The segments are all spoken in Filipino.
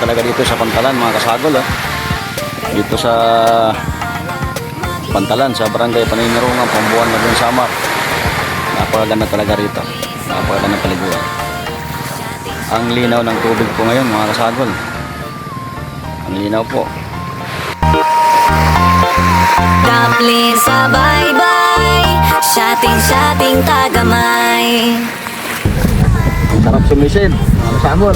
talaga dito sa Pantalan mga kasagol. Dito sa Pantalan, sa Barangay Paninirungan, Pambuan, Laguna Samar. Napakaganda talaga rito. Napakaganda paliguan. Ang linaw ng tubig po ngayon mga kasagol. Ang linaw po. Dumpling sa bye-bye, shating tagamay. Ang sarap sumisid mga kasagol.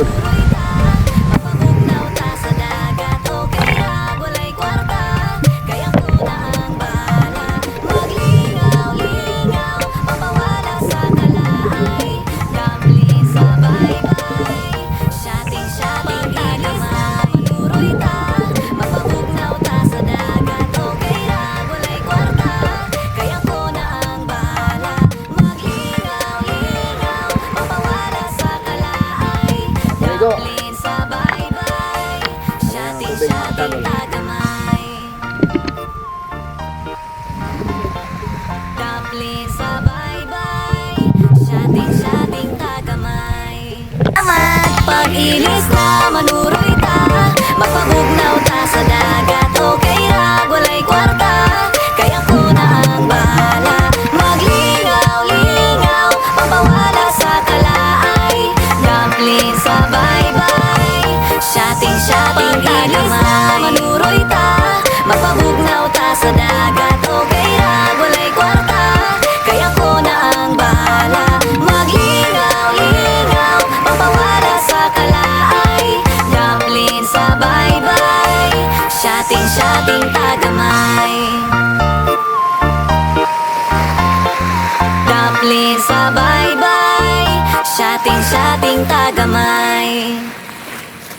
Dumpling sa bye-bye, shating tagamay. Dumpling sa bye-bye, shating tagamay. Amat pag-ilis na manuroy ta, mapabugnaw ta sa dagat. Okay ra, walay kwarta, kaya ko na ang bahala. Maglingaw-lingaw, mapawala sa kalaay. Dumpling sa bye-bye, shating tagamay. Manuroy ta, mapabugnaw ta sa dagat. Okay ra, walay kwarta, kaya ko na ang bahala. Maglingaw-lingaw, mapawala sa kalaay. Dumpling sa bye-bye, shating tagamay. Dumpling sa bye-bye, shating tagamay.